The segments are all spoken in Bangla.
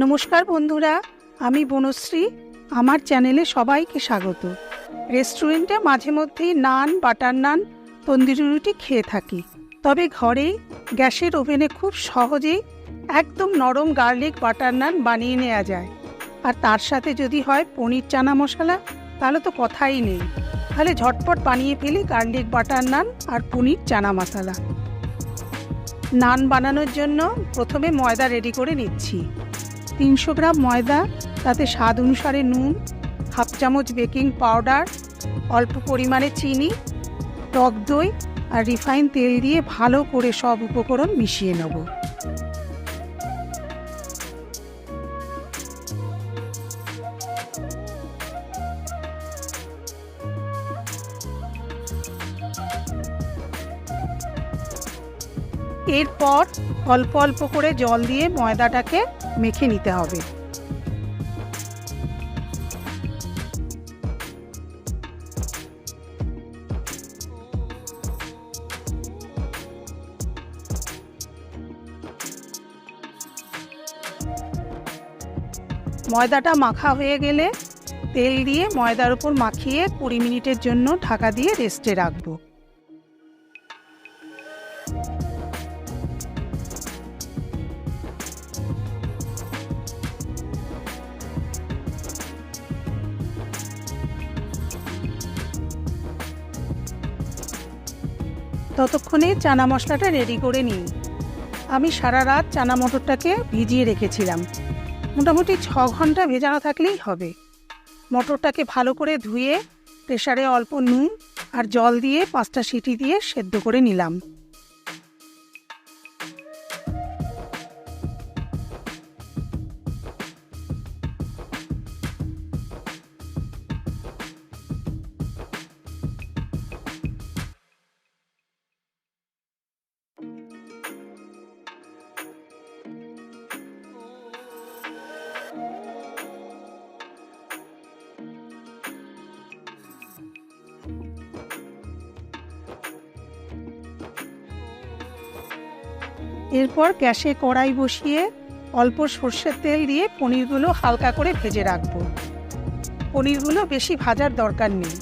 নমস্কার বন্ধুরা, আমি বনশ্রী। আমার চ্যানেলে সবাইকে স্বাগত। রেস্টুরেন্টে মাঝে মধ্যেই নান, বাটার নান, তন্দুরি রুটি খেয়ে থাকি। তবে ঘরে গ্যাসের ওভেনে খুব সহজেই একদম নরম গার্লিক বাটার নান বানিয়ে নেওয়া যায়। আর তার সাথে যদি হয় পনির চানা মশলা, তাহলে তো কথাই নেই। তাহলে ঝটপট বানিয়ে ফেলি গার্লিক বাটার নান আর পনির চানা মশলা। নান বানানোর জন্য প্রথমে ময়দা রেডি করে নিচ্ছি। 300 গ্রাম ময়দা, তাতে স্বাদ অনুসারে নুন, হাফ চামচ বেকিং পাউডার, অল্প পরিমাণে চিনি, টক দই আর রিফাইন তেল দিয়ে ভালো করে সব উপকরণ মিশিয়ে নেব। এরপর অল্প অল্প করে জল দিয়ে ময়দাটাকে মেখে নিতে হবে। ময়দাটা মাখা হয়ে গেলে তেল দিয়ে ময়দার উপর মাখিয়ে 20 মিনিটের জন্য ঢাকা দিয়ে রেস্টে রাখবো। ততক্ষণে চানা মশলাটা রেডি করে নিই। আমি সারা রাত চানা মটরটাকে ভিজিয়ে রেখেছিলাম। মোটামুটি 6 ঘন্টা ভেজানো থাকলেই হবে। মটরটাকে ভালো করে ধুয়ে প্রেসারে অল্প নুন আর জল দিয়ে 5টা সিটি দিয়ে সেদ্ধ করে নিলাম। এরপর গ্যাসে কড়াই বসিয়ে অল্প সর্ষের তেল দিয়ে পনিরগুলো হালকা করে ভেজে রাখবো। পনিরগুলো বেশি ভাজার দরকার নেই।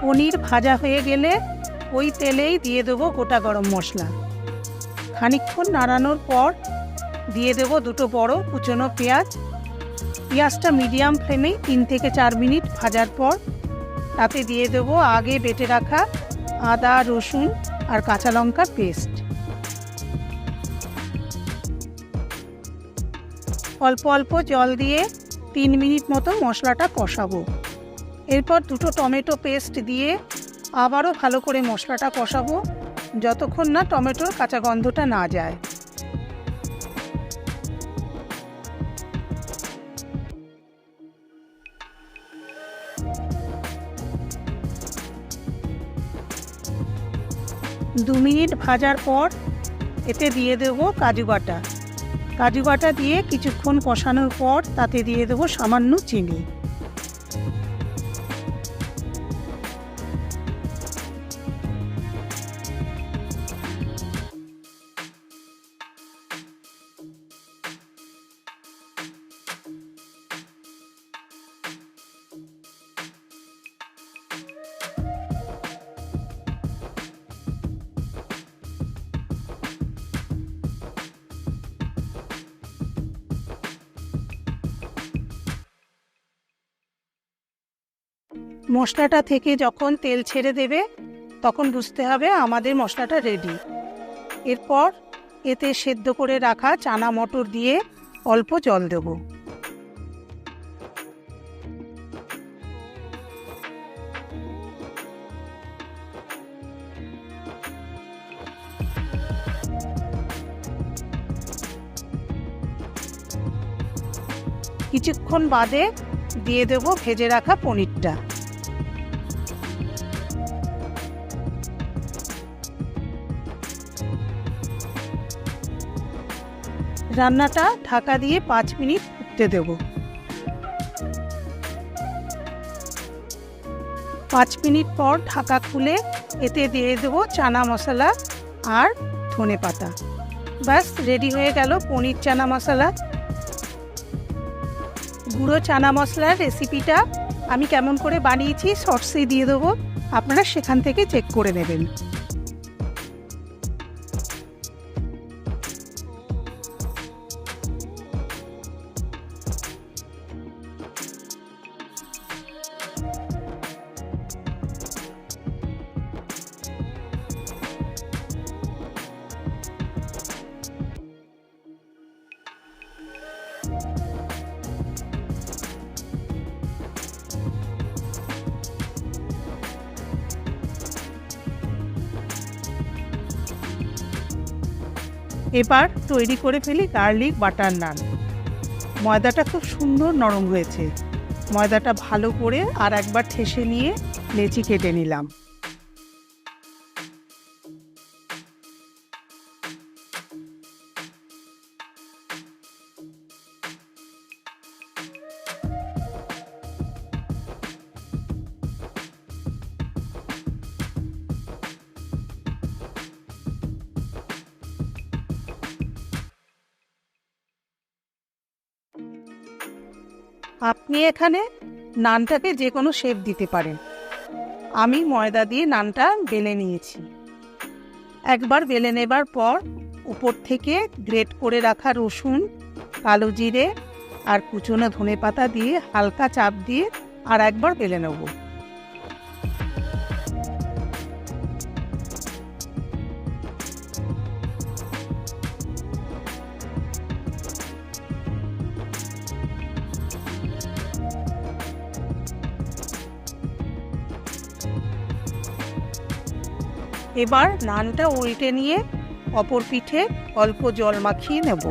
পনির ভাজা হয়ে গেলে ওই তেলেই দিয়ে দেবো গোটা গরম মশলা। খানিকক্ষণ নাড়ানোর পর দিয়ে দেবো 2 বড় কুচনো পেঁয়াজ। পেঁয়াজটা মিডিয়াম ফ্লেমে 3 থেকে 4 মিনিট ভাজার পর তাতে দিয়ে দেবো আগে বেটে রাখা আদা, রসুন আর কাঁচা লঙ্কার পেস্ট। অল্প অল্প জল দিয়ে 3 মিনিট মতো মশলাটা কষাবো। এরপর 2 টমেটো পেস্ট দিয়ে আবারও ভালো করে মশলাটা কষাবো, যতক্ষণ না টমেটোর কাঁচা গন্ধটা না যায়। দু মিনিট ভাজার পর এতে দিয়ে দেবো কাজু বাটা। কাজু বাটা দিয়ে কিছুক্ষণ কষানোর পর তাতে দিয়ে দেবো সামান্য চিনি। মশলাটা থেকে যখন তেল ছেড়ে দেবে তখন বুঝতে হবে আমাদের মশলাটা রেডি। এরপর এতে সেদ্ধ করে রাখা চানা মটর দিয়ে অল্প জল দেব। কিছুক্ষণ বাদে দিয়ে দেব ভেজে রাখা পনিরটা। রান্নাটা ঢাকা দিয়ে 5 মিনিট ফুটতে দেব। 5 মিনিট পর ঢাকা খুলে এতে দিয়ে দেবো চানা মশলা আর ধনে পাতা। ব্যাস রেডি হয়ে গেল পনির চানা মশলা। গুঁড়ো চানা মশলার রেসিপিটা আমি কেমন করে বানিয়েছি শর্টসে দিয়ে দেবো, আপনারা সেখান থেকে চেক করে নেবেন। এবার তৈরি করে ফেলি গার্লিক বাটার নান। ময়দাটা খুব সুন্দর নরম হয়েছে। ময়দাটা ভালো করে আর একবার ঠেসে নিয়ে লেচি কেটে নিলাম। আপনি এখানে নানটাকে যে কোনো শেপ দিতে পারেন। আমি ময়দা দিয়ে নানটা বেলে নিয়েছি। একবার বেলে নেবার পর উপর থেকে গ্রেট করে রাখা রসুন, কালো জিরে আর কুচনো ধনেপাতা দিয়ে হালকা চাপ দিয়ে আর একবার বেলে নেব। এবার নানটা উল্টে নিয়ে অপর পিঠে অল্প জল মাখিয়ে নেব।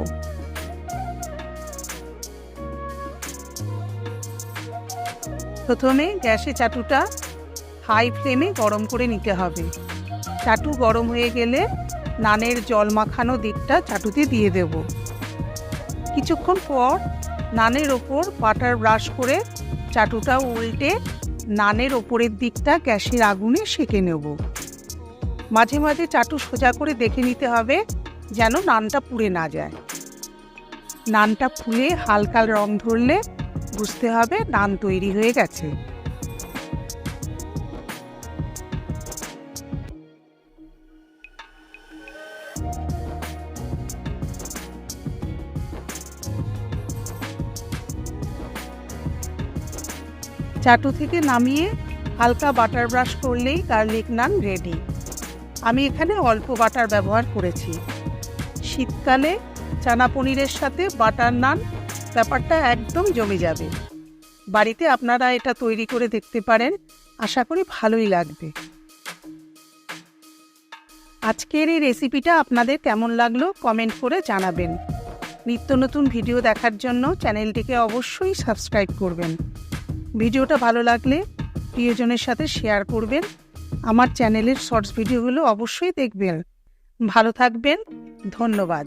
প্রথমে গ্যাসে চাটুটা হাই ফ্লেমে গরম করে নিতে হবে। চাটু গরম হয়ে গেলে নানের জল মাখানো দিকটা চাটুতে দিয়ে দেব। কিছুক্ষণ পর নানের ওপর বাটার ব্রাশ করে চাটুটা উল্টে নানের ওপরের দিকটা গ্যাসের আগুনে সেঁকে নেব। মাঝে মাঝে চাটু সোজা করে দেখে নিতে হবে যেন নানটা পুড়ে না যায়। নানটা ফুলে হালকা রং ধরলে বুঝতে হবে নান তৈরি হয়ে গেছে। চাটু থেকে নামিয়ে হালকা বাটার ব্রাশ করলেই গার্লিক নান রেডি। আমি এখানে অল্প বাটার ব্যবহার করেছি। শীতকালে চানা পনিরের সাথে বাটার নান ব্যাপারটা একদম জমে যাবে। বাড়িতে আপনারা এটা তৈরি করে দেখতে পারেন, আশা করি ভালোই লাগবে। আজকের এই রেসিপিটা আপনাদের কেমন লাগলো কমেন্ট করে জানাবেন। নিত্য নতুন ভিডিও দেখার জন্য চ্যানেলটিকে অবশ্যই সাবস্ক্রাইব করবেন। ভিডিওটা ভালো লাগলে প্রিয়জনের সাথে শেয়ার করবেন। আমার চ্যানেলের শর্টস ভিডিওগুলো অবশ্যই দেখবেন। ভালো থাকবেন, ধন্যবাদ।